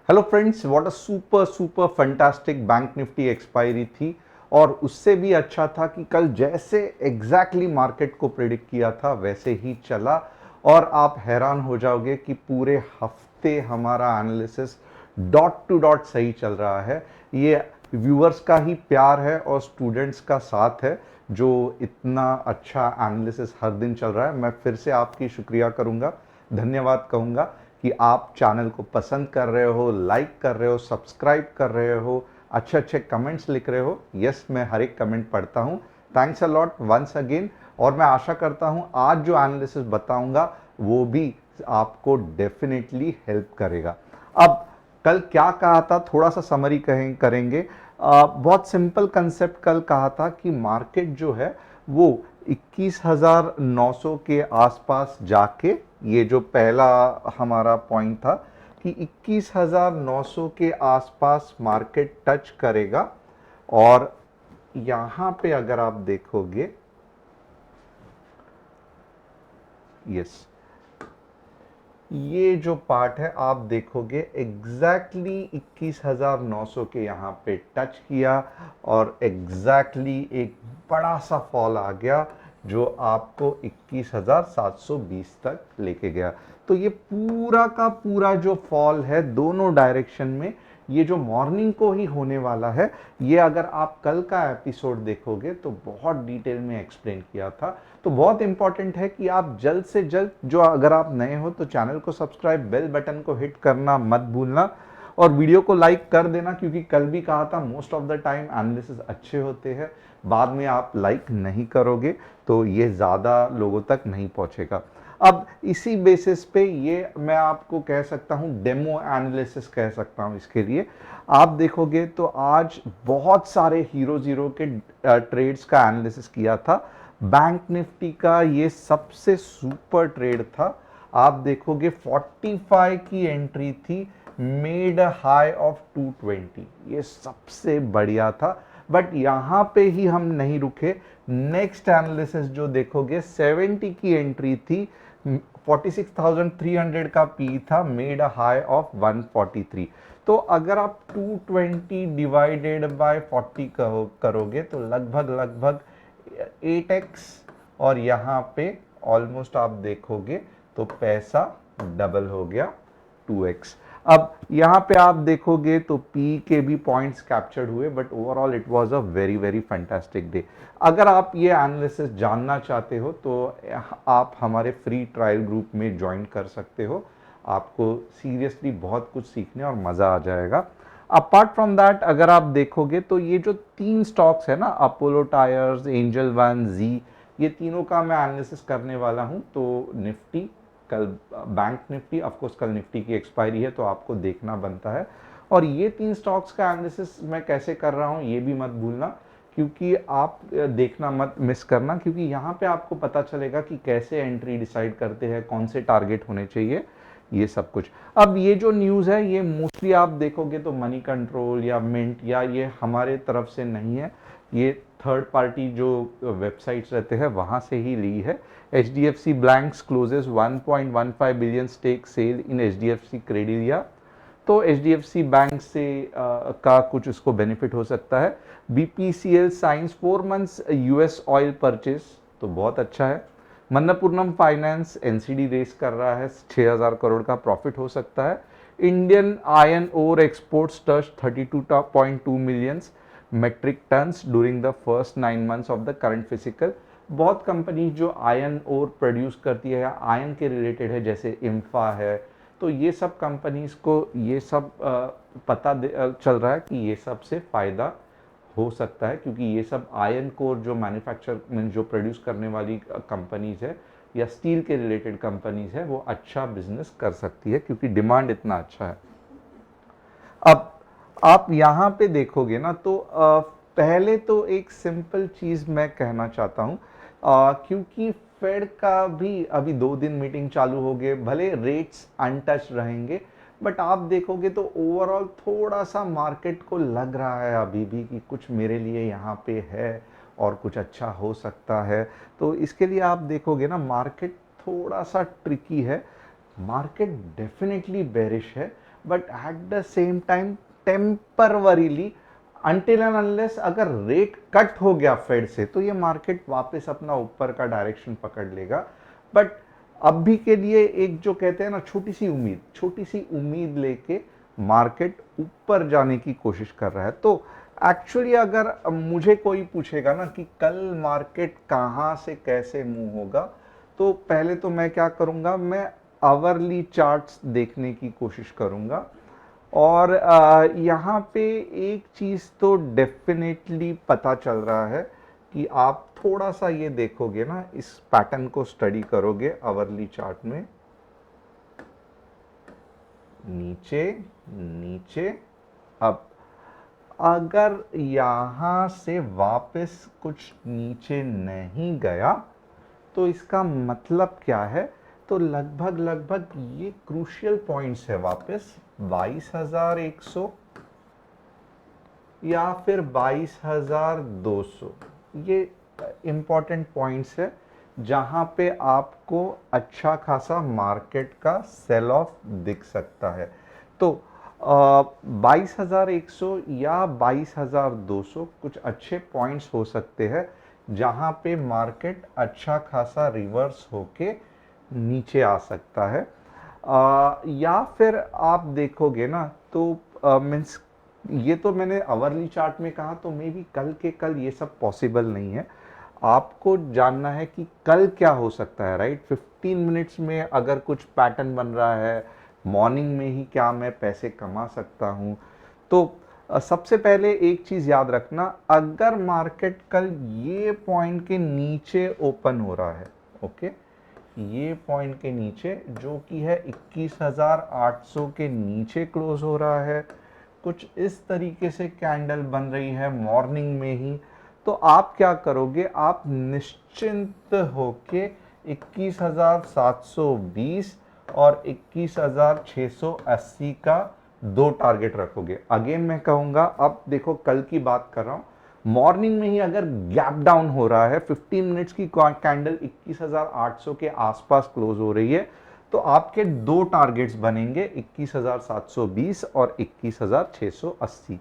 Hello friends, what a super fantastic bank Nifty expiry थी। और उससे भी अच्छा था कि कल जैसे एग्जैक्टली मार्केट को प्रिडिक्ट किया था वैसे ही चला। और आप हैरान हो जाओगे कि पूरे हफ्ते हमारा एनालिसिस डॉट टू डॉट सही चल रहा है। ये व्यूअर्स का ही प्यार है और स्टूडेंट्स का साथ है जो इतना अच्छा एनालिसिस हर दिन चल रहा है। मैं फिर से आपकी शुक्रिया करूंगा, धन्यवाद कहूंगा कि आप चैनल को पसंद कर रहे हो, लाइक कर रहे हो, सब्सक्राइब कर रहे हो, अच्छे अच्छे कमेंट्स लिख रहे हो। यस, मैं हर एक कमेंट पढ़ता हूँ। Thanks a lot once again. और मैं आशा करता हूँ आज जो एनालिसिस बताऊंगा वो भी आपको डेफिनेटली हेल्प करेगा। अब कल क्या कहा था, थोड़ा सा समरी करेंगे। बहुत सिंपल कंसेप्ट कल कहा था कि मार्केट जो है वो 21,900 के आसपास जाके, ये जो पहला हमारा पॉइंट था कि 21,900 के आसपास मार्केट टच करेगा। और यहां पे अगर आप देखोगे, यस, ये जो पार्ट है आप देखोगे एग्जैक्टली 21,900 के यहाँ पे टच किया और एग्जैक्टली एक बड़ा सा फॉल आ गया जो आपको 21,720 तक लेके गया। तो ये पूरा का पूरा जो फॉल है दोनों डायरेक्शन में, ये जो मॉर्निंग को ही होने वाला है, ये अगर आप कल का एपिसोड देखोगे तो बहुत डिटेल में एक्सप्लेन किया था। तो बहुत इंपॉर्टेंट है कि आप जल्द से जल्द, जो अगर आप नए हो तो चैनल को सब्सक्राइब, बेल बटन को हिट करना मत भूलना और वीडियो को लाइक कर देना, क्योंकि कल भी कहा था most of the time analysis अच्छे होते हैं, बाद में आप लाइक नहीं करोगे तो ये ज़्यादा लोगों तक नहीं पहुंचेगा। अब इसी बेसिस पे ये मैं आपको कह सकता हूं, डेमो एनालिसिस कह सकता हूं। इसके लिए आप देखोगे तो आज बहुत सारे हीरो के ट्रेड्स का एनालिसिस किया था। बैंक निफ्टी का ये सबसे सुपर ट्रेड था। आप देखोगे 45 की एंट्री थी, मेड हाई ऑफ 220, ये सबसे बढ़िया था। बट यहां पे ही हम नहीं रुके। नेक्स्ट एनालिसिस जो देखोगे 70 की एंट्री थी, 46,300 का पी था, मेड अ हाई ऑफ 143। तो अगर आप 220 डिवाइडेड बाय 40 करोगे तो लगभग लगभग 8x, और यहाँ पे ऑलमोस्ट आप देखोगे तो पैसा डबल हो गया, 2x। अब यहाँ पे आप देखोगे तो पी के भी पॉइंट्स कैप्चर्ड हुए, but overall it was a very fantastic day. अगर आप ये एनालिसिस जानना चाहते हो तो आप हमारे फ्री ट्रायल ग्रुप में ज्वाइन कर सकते हो। आपको सीरियसली बहुत कुछ सीखने और मज़ा आ जाएगा। अपार्ट फ्रॉम दैट अगर आप देखोगे तो ये जो तीन स्टॉक्स है ना, अपोलो टायर्स, एंजल वन, जी, ये तीनों का मैं एनालिसिस करने वाला हूं। तो निफ्टी कल, बैंक निफ्टी, ऑफकोर्स कल निफ्टी की एक्सपायरी है तो आपको देखना बनता है। और ये तीन स्टॉक्स का एनालिसिस मैं कैसे कर रहा हूं ये भी मत भूलना, क्योंकि आप देखना मत मिस करना, क्योंकि यहाँ पे आपको पता चलेगा कि कैसे एंट्री डिसाइड करते हैं, कौन से टारगेट होने चाहिए, ये सब कुछ। अब ये जो न्यूज़ है ये मोस्टली आप देखोगे तो मनी कंट्रोल या मिंट या ये हमारे तरफ से नहीं है, ये थर्ड पार्टी जो वेबसाइट्स रहते हैं वहाँ से ही ली है। HDFC Blanks closes 1.15 billion stake sale in HDFC Credila. तो HDFC बैंक से का कुछ इसको बेनिफिट हो सकता है। BPCL science 4 months US oil purchase, तो बहुत अच्छा है। मन्नपूर्णम फाइनेंस एनसीडी रेस कर रहा है, 6,000 करोड़ का प्रॉफिट हो सकता है। Indian iron ore exports touch 32.2 million metric tons during the first 9 months of the current fiscal. बहुत कंपनी जो आयरन ओर प्रोड्यूस करती है, आयरन के रिलेटेड है, जैसे इम्फा है, तो ये सब कंपनीज को ये सब पता चल रहा है कि ये सब से फायदा हो सकता है, क्योंकि ये सब आयरन कोर जो मैन्युफैक्चर जो प्रोड्यूस करने वाली कंपनीज है या स्टील के रिलेटेड कंपनीज है वो अच्छा बिजनेस कर सकती है, क्योंकि डिमांड इतना अच्छा है। अब आप यहाँ पे देखोगे ना तो पहले तो एक सिंपल चीज मैं कहना चाहता हूँ, क्योंकि फेड का भी अभी 2 दिन मीटिंग चालू हो गए, भले रेट्स अनटच रहेंगे, बट आप देखोगे तो ओवरऑल थोड़ा सा मार्केट को लग रहा है अभी भी कि कुछ मेरे लिए यहाँ पे है और कुछ अच्छा हो सकता है। तो इसके लिए आप देखोगे ना मार्केट थोड़ा सा ट्रिकी है, मार्केट डेफिनेटली बेरिश है, but at the same time temporarily until and unless अगर रेट कट हो गया फेड से तो ये मार्केट वापस अपना ऊपर का डायरेक्शन पकड़ लेगा। बट अभी के लिए एक जो कहते हैं ना छोटी सी उम्मीद लेके मार्केट ऊपर जाने की कोशिश कर रहा है। तो एक्चुअली अगर मुझे कोई पूछेगा ना कि कल मार्केट कहाँ से कैसे मूव होगा, तो पहले तो मैं क्या करूँगा, मैं आवरली चार्ट्स देखने की कोशिश करूँगा। और यहाँ पे एक चीज़ तो डेफिनेटली पता चल रहा है कि आप थोड़ा सा ये देखोगे ना, इस पैटर्न को स्टडी करोगे आवरली चार्ट में, नीचे नीचे अब अगर यहाँ से वापस कुछ नीचे नहीं गया तो इसका मतलब क्या है, तो लगभग ये क्रूशियल पॉइंट्स है वापस 22,100 या फिर 22,200, ये इंपॉर्टेंट पॉइंट्स है जहां पे आपको अच्छा खासा मार्केट का सेल ऑफ दिख सकता है। तो 22,100 या 22,200 कुछ अच्छे पॉइंट्स हो सकते हैं जहां पे मार्केट अच्छा खासा रिवर्स होके नीचे आ सकता है। या फिर आप देखोगे ना तो मीन्स ये तो मैंने आवरली चार्ट में कहा, तो मे बी कल के कल ये सब पॉसिबल नहीं है। आपको जानना है कि कल क्या हो सकता है, राइट। 15 मिनट्स में अगर कुछ पैटर्न बन रहा है, मॉर्निंग में ही क्या मैं पैसे कमा सकता हूँ। तो सबसे पहले एक चीज़ याद रखना, अगर मार्केट कल ये पॉइंट के नीचे ओपन हो रहा है, ओके, ये पॉइंट के नीचे जो कि है 21,800 के नीचे क्लोज हो रहा है, कुछ इस तरीके से कैंडल बन रही है मॉर्निंग में ही, तो आप क्या करोगे, आप निश्चिंत होके 21,720 और 21,680 का दो टारगेट रखोगे। अगेन मैं कहूंगा, अब देखो कल की बात कर रहा हूं, मॉर्निंग में ही अगर गैप डाउन हो रहा है, 15 मिनट्स की कैंडल 21,800 के आसपास क्लोज हो रही है, तो आपके दो टारगेट्स बनेंगे 21,720 और 21,680,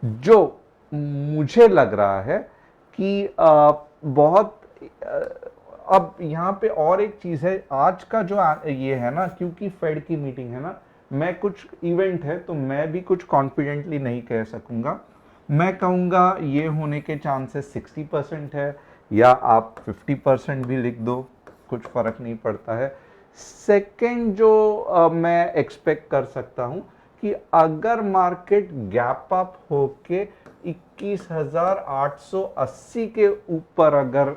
जो मुझे लग रहा है कि बहुत अब यहाँ पे और एक चीज है, आज का जो ये है ना, क्योंकि फेड की मीटिंग है ना, मैं कुछ इवेंट है तो मैं भी कुछ कॉन्फिडेंटली नहीं कह सकूंगा। मैं कहूंगा ये होने के चांसेस 60% है, या आप 50% भी लिख दो, कुछ फर्क नहीं पड़ता है। सेकंड जो मैं एक्सपेक्ट कर सकता हूं कि अगर मार्केट गैप अप होके 21,880 के ऊपर अगर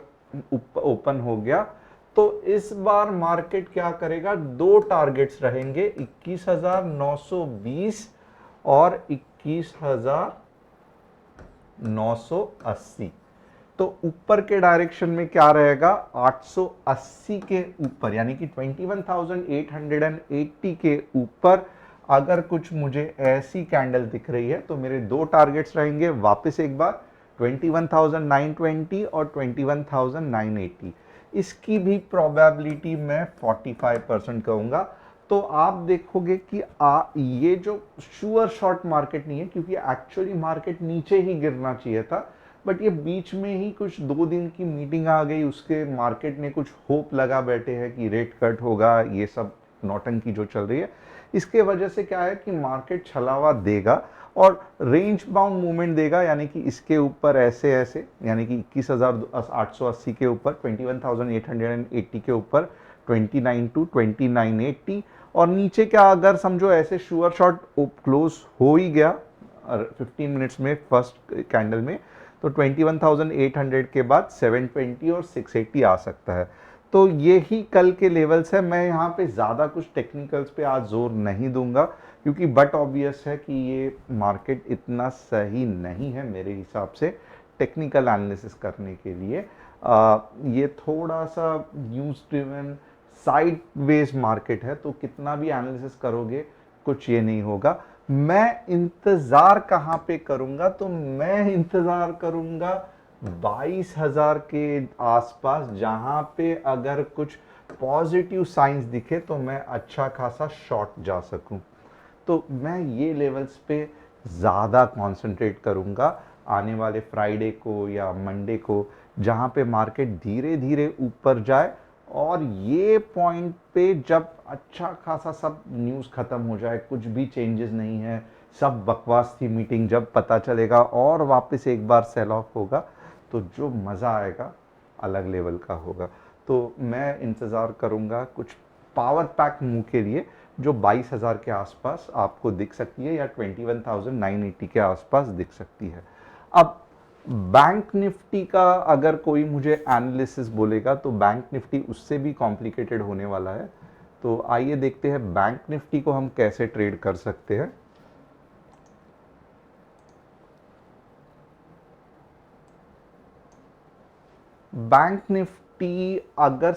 ओपन हो गया, तो इस बार मार्केट क्या करेगा, दो टारगेट्स रहेंगे 21,920 और 21,980। तो ऊपर के डायरेक्शन में क्या रहेगा, 880 के ऊपर, यानी कि 21,880 के ऊपर अगर कुछ मुझे ऐसी कैंडल दिख रही है, तो मेरे दो टारगेट्स रहेंगे वापस एक बार 21,920 और 21,980। इसकी भी प्रोबेबिलिटी मैं 45% कहूंगा। तो आप देखोगे कि ये जो श्योर शॉर्ट मार्केट नहीं है, क्योंकि एक्चुअली मार्केट नीचे ही गिरना चाहिए था, बट ये बीच में ही कुछ 2 दिन की मीटिंग आ गई, उसके मार्केट ने कुछ होप लगा बैठे हैं कि रेट कट होगा, ये सब नौटंकी जो चल रही है, इसके वजह से क्या है कि मार्केट छलावा देगा और रेंज बाउंड मूवमेंट देगा, यानी कि इसके ऊपर ऐसे ऐसे, यानी कि 21,880 के ऊपर, 21,880 के ऊपर 29 टू 2980, और नीचे क्या अगर समझो ऐसे श्योर शॉट क्लोज हो ही गया 15 मिनट्स में फर्स्ट कैंडल में, तो 21,800 के बाद 720 और 680 आ सकता है। तो ये ही कल के लेवल्स है। मैं यहाँ पे ज़्यादा कुछ टेक्निकल्स पे आज जोर नहीं दूंगा, क्योंकि बट ऑब्वियस है कि ये मार्केट इतना सही नहीं है मेरे हिसाब से टेक्निकल एनालिसिस करने के लिए। ये थोड़ा सा न्यूज़ ड्रिवन साइडवेज मार्केट है, तो कितना भी एनालिसिस करोगे कुछ ये नहीं होगा। मैं इंतज़ार कहाँ पे करूँगा, तो मैं इंतज़ार करूँगा 22,000 के आसपास, जहां पे अगर कुछ पॉजिटिव साइंस दिखे तो मैं अच्छा खासा शॉर्ट जा सकूं। तो मैं ये लेवल्स पे ज़्यादा कॉन्सेंट्रेट करूँगा आने वाले फ्राइडे को या मंडे को, जहाँ पे मार्केट धीरे धीरे ऊपर जाए और ये पॉइंट पे जब अच्छा खासा सब न्यूज़ ख़त्म हो जाए, कुछ भी चेंजेस नहीं है, सब बकवास थी मीटिंग, जब पता चलेगा और वापस एक बार सेल ऑफ होगा तो जो मज़ा आएगा अलग लेवल का होगा। तो मैं इंतज़ार करूँगा कुछ पावर पैक मूव के लिए जो 22,000 के आसपास आपको दिख सकती है या 21,980 के आसपास दिख सकती है। अब बैंक निफ्टी का अगर कोई मुझे एनालिसिस बोलेगा तो बैंक निफ्टी उससे भी कॉम्प्लिकेटेड होने वाला है। तो आइए देखते हैं बैंक निफ्टी को हम कैसे ट्रेड कर सकते हैं। बैंक निफ्टी अगर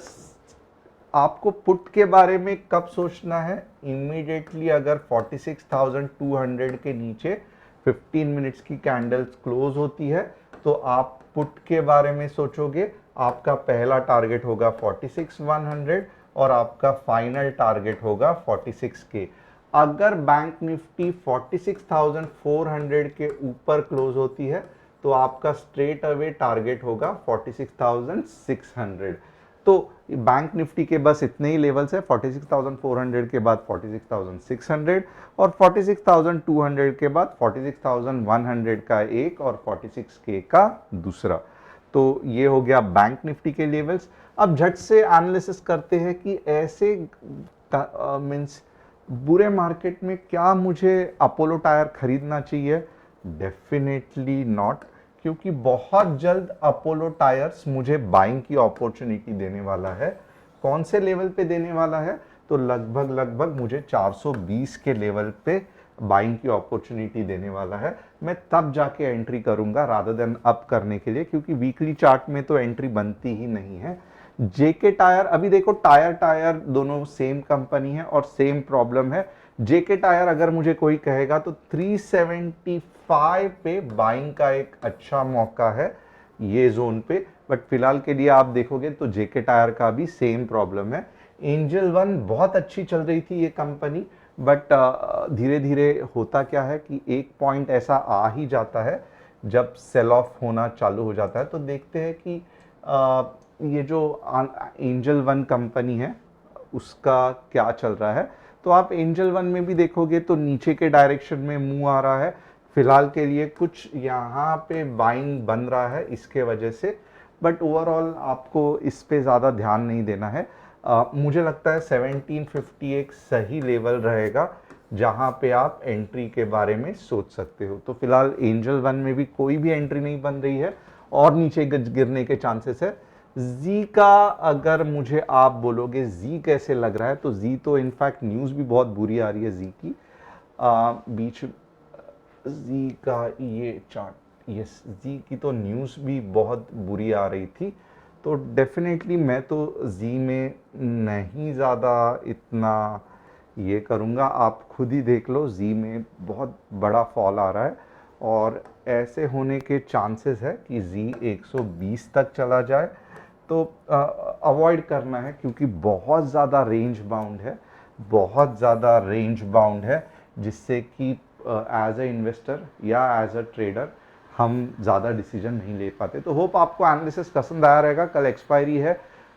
आपको पुट के बारे में कब सोचना है, इमीडिएटली अगर 46,200 के नीचे 15 मिनट्स की कैंडल्स क्लोज होती है तो आप पुट के बारे में सोचोगे। आपका पहला टारगेट होगा 46,100 और आपका फाइनल टारगेट होगा 46 के। अगर बैंक निफ्टी 46,400 के ऊपर क्लोज होती है तो आपका स्ट्रेट अवे टारगेट होगा 46,600। तो बैंक निफ्टी के बस इतने ही लेवल्स है, 46,400 के बाद 46,600 और 46,200 के बाद 46,100 का एक और 46K का दूसरा। तो ये हो गया बैंक निफ्टी के लेवल्स। अब झट से एनालिसिस करते हैं कि ऐसे मीन्स बुरे मार्केट में क्या मुझे अपोलो टायर खरीदना चाहिए। डेफिनेटली नॉट, क्योंकि बहुत जल्द अपोलो टायर्स मुझे बाइंग की अपॉर्चुनिटी देने वाला है। कौन से लेवल पे देने वाला है, तो लगभग मुझे 420 के लेवल पे बाइंग की अपॉर्चुनिटी देने वाला है। मैं तब जाके एंट्री करूंगा रादर देन अप करने के लिए, क्योंकि वीकली चार्ट में तो एंट्री बनती ही नहीं है। जेके टायर, अभी देखो टायर दोनों सेम कंपनी है और सेम प्रॉब्लम है। जेके टायर अगर मुझे कोई कहेगा तो 375 पे बाइंग का एक अच्छा मौका है ये जोन पे, बट फिलहाल के लिए आप देखोगे तो जेके टायर का भी सेम प्रॉब्लम है। एंजल वन बहुत अच्छी चल रही थी ये कंपनी, बट धीरे धीरे होता क्या है कि एक पॉइंट ऐसा आ ही जाता है जब सेल ऑफ होना चालू हो जाता है। तो देखते हैं कि ये जो एंजल वन कंपनी है उसका क्या चल रहा है। तो आप एंजल वन में भी देखोगे तो नीचे के डायरेक्शन में मूव आ रहा है। फिलहाल के लिए कुछ यहाँ पे बाइंग बन रहा है इसके वजह से, बट ओवरऑल आपको इस पे ज़्यादा ध्यान नहीं देना है। मुझे लगता है 1750 एक सही लेवल रहेगा जहाँ पे आप एंट्री के बारे में सोच सकते हो। तो फिलहाल एंजल वन में भी कोई भी एंट्री नहीं बन रही है और नीचे गिरने के चांसेस है। जी का अगर मुझे आप बोलोगे जी कैसे लग रहा है, तो जी तो इनफैक्ट न्यूज़ भी बहुत बुरी आ रही है जी की। बीच जी का ये चार्ट, ये जी की तो न्यूज़ भी बहुत बुरी आ रही थी। तो डेफिनेटली मैं तो जी में नहीं ज़्यादा इतना ये करूँगा। आप खुद ही देख लो, जी में बहुत बड़ा फॉल आ रहा है और ऐसे होने के चांसेस है कि जी 120 तक चला जाए। तो अवॉइड करना है, क्योंकि बहुत ज़्यादा रेंज बाउंड है, बहुत ज़्यादा रेंज बाउंड है, जिससे कि एज ए इन्वेस्टर या एज अ ट्रेडर हम ज़्यादा डिसीजन नहीं ले पाते। तो होप आपको एनालिसिस पसंद आया रहेगा। कल एक्सपायरी है,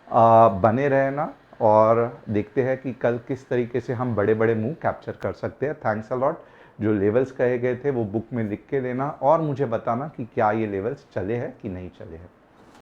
बने रहना और देखते हैं कि कल किस तरीके से हम बड़े बड़े मूव कैप्चर कर सकते हैं। Thanks a lot. जो लेवल्स कहे गए थे वो बुक में लिख के लेना और मुझे बताना कि क्या ये लेवल्स चले हैं कि नहीं चले हैं।